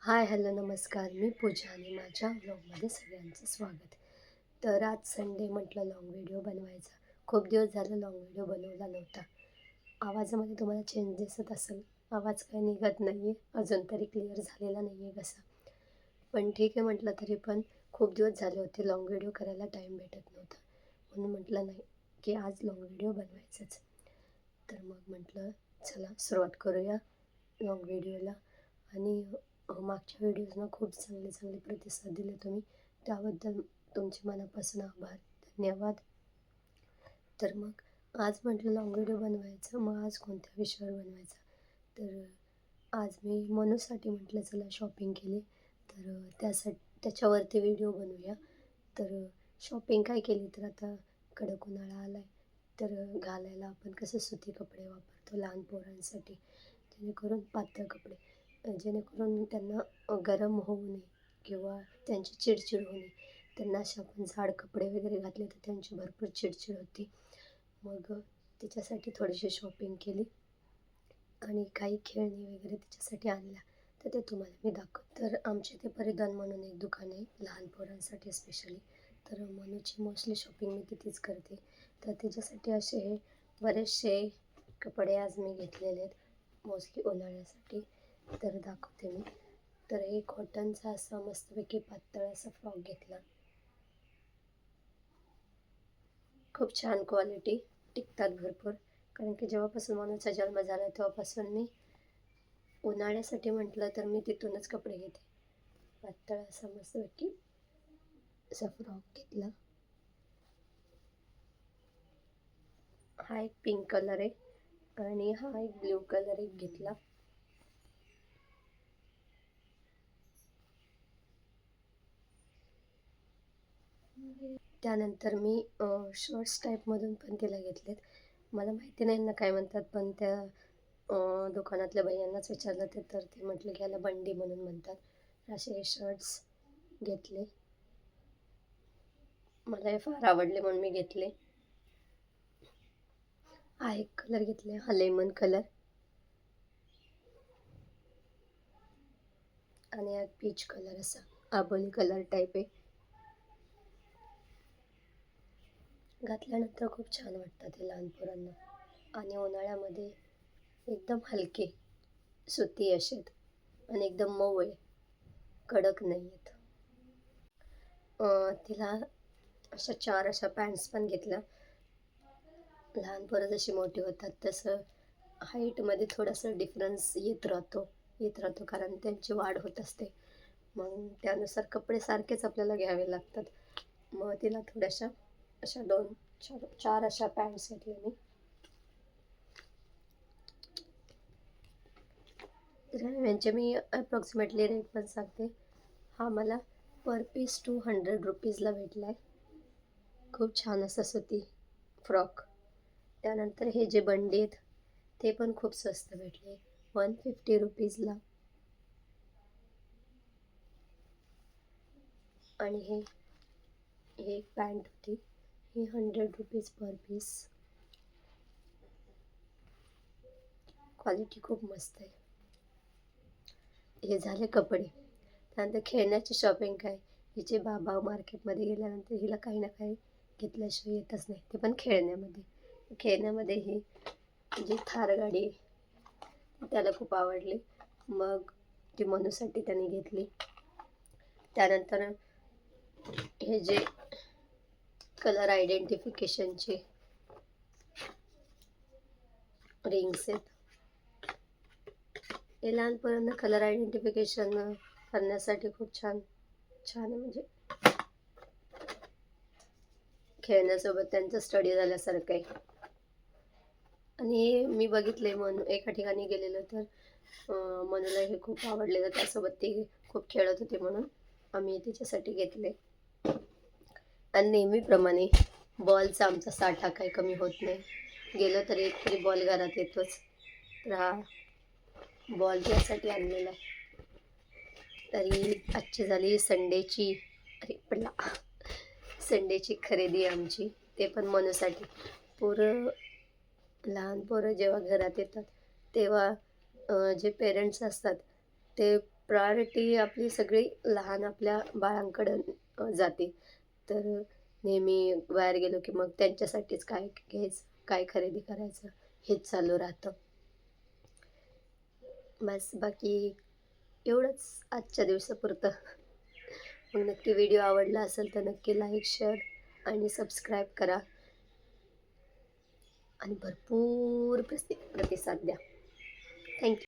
हाय, hello, नमस्कार. मी पूजा आणि माझ्या व्लॉगमध्ये सगळ्यांचं स्वागत. तर आज संडे म्हटलं लाँग व्हिडिओ बनवायचा. खूप दिवस झालं लाँग व्हिडिओ बनवला नव्हता. आवाजामध्ये तुम्हाला चेंज दिसत असेल. आवाज काही निघत नाही आहे. अजून तरी क्लिअर झालेला नाही आहे घसा. पण ठीक आहे म्हटलं तरी पण खूप दिवस झाले होते लाँग व्हिडिओ करायला टाईम भेटत नव्हता. म्हणून म्हटलं नाही की आज लाँग व्हिडिओ बनवायचाच. तर मग म्हटलं चला सुरुवात करूया लाँग व्हिडिओला. आणि मागच्या व्हिडिओजना खूप चांगले प्रतिसाद दिले तुम्ही. त्याबद्दल तुमचे मनापासून आभार. धन्यवाद. तर मग आज म्हटलं लाँग व्हिडिओ बनवायचं. मग आज कोणत्या विषयावर बनवायचा? तर आज मी मनूसाठी म्हटलं चला शॉपिंग केली. तर त्याच्यावरती व्हिडिओ बनवूया. तर शॉपिंग काय केली तर आता कडक उन्हाळा आला आहे. तर घालायला आपण कसं सुती कपडे वापरतो लहान पोरांसाठी, जेणेकरून पातळ कपडे, जेणेकरून त्यांना गरम होऊ नये किंवा त्यांची चिडचिड होऊ नये. त्यांना असे आपण जाड कपडे वगैरे घातले तर त्यांची भरपूर चिडचिड होती. मग तिच्यासाठी थोडीशी शॉपिंग केली आणि काही खेळणी वगैरे तिच्यासाठी आणल्या. तर ते तुम्हाला मी दाखवते. तर आमच्या इथे परिधान म्हणून एक दुकान आहे लहान पोरांसाठी स्पेशली. तर मनूची मोस्टली शॉपिंग मी तिथेच करते. तर तिच्यासाठी असे बरेचसे कपडे आज मी घेतलेले आहेत मोस्टली उन्हाळ्यासाठी. तर दाखवते मी. तर एक कॉटनचा असा मस्तपैकी पातळ असा फ्रॉक घेतला. खूप छान क्वालिटी, टिकतात भरपूर. कारण की जेव्हापासून मनूचा जन्म झाला तेव्हापासून मी उन्हाळ्यासाठी म्हटलं तर मी तिथूनच कपडे घेते. पातळ असा मस्तपैकी असा फ्रॉक घेतला. हा एक पिंक कलर आहे आणि हा एक ब्ल्यू कलर एक घेतला. त्यानंतर मी शॉर्ट्स टाईपमधून पण तिला घेतलेत. मला माहिती नाही ना काय म्हणतात, पण त्या दुकानातल्या भैयांनाच विचारलं तर ते म्हटले की याला बंडी म्हणून म्हणतात. असे शर्ट्स घेतले. मला हे फार आवडले म्हणून मी घेतले. हा एक कलर घेतला, हा लेमन कलर आणि हा पीच कलर असा आबोली कलर टाईप आहे. घातल्यानंतर खूप छान वाटतं ते लहान पोरांना. आणि उन्हाळ्यामध्ये एकदम हलके सुती असेत आणि एकदम मऊ आहे, कडक नाही आहेत. तिला चार अशा पॅन्ट्स पण घेतल्या. लहान पोरं जशी मोठी होतात तसं हाईटमध्ये थोडंसं डिफरन्स येत राहतो कारण त्यांची वाढ होत असते. मग त्यानुसार कपडे सारखेच आपल्याला घ्यावे लागतात. मग तिला थोड्याशा अशा 2-4 अशा पॅन्ट्स घेतल्या मी. तर यांचे मी अप्रॉक्सिमेटली रेट पण सांगते. हा मला पर पीस 200 रुपीजला भेटला आहे. खूप छान असा सुती फ्रॉक. त्यानंतर हे जे बंडी आहेत ते पण खूप स्वस्त भेटले, 150 रुपीजला. आणि हे एक पॅन्ट होती, ही 100 रुपीज पर पीस. क्वालिटी खूप मस्त आहे. हे झाले कपडे. त्यानंतर खेळण्याची शॉपिंग काय, हिचे बाबा मार्केटमध्ये गेल्यानंतर हिला काही ना काही घेतल्याशिवाय येतच नाही, ते पण खेळण्यामध्ये. खेळण्यामध्ये ही जी थार गाडी त्याला खूप आवडली. मग ती मनूसाठी त्याने घेतली. त्यानंतर हे जे कलर आयडेंटिफिकेशनचे रिंग्स आहेत, हे लहान पोरांना कलर आयडेंटिफिकेशन करण्यासाठी खूप छान छान आहे. म्हणजे खेळण्यासोबत त्यांचं स्टडी झाल्यासारखं आहे. आणि हे मी बघितले म्हणून एका ठिकाणी गेलेलं तर मनूला हे खूप आवडलेलं. त्यासोबत ते खूप खेळत होते म्हणून आम्ही तिच्यासाठी घेतले. आणि नेहमीप्रमाणे बॉलचा आमचा साठा काही कमी होत नाही. गेलो तर एक तरी बॉल घरात येतोच. तर हा बॉल त्यासाठी आणलेला आहे. तरी आजची झाली संडेची खरेदी आमची, ते पण मनूसाठी. लहान पोरं जेव्हा घरात येतात तेव्हा जे पेरेंट्स असतात ते प्रायोरिटी आपली सगळी लहान आपल्या बाळांकडं जाते. तर नेहमी बाहेर गेलो की मग त्यांच्यासाठीच काय घ्यायचं, काय खरेदी करायचं हेच चालू राहतं. बस बाकी एवढंच आजच्या दिवसापुरतं. मग नक्की व्हिडिओ आवडला असेल तर नक्की लाईक, शेअर आणि सबस्क्राईब करा आणि भरपूर प्रतिसाद द्या. Thank you.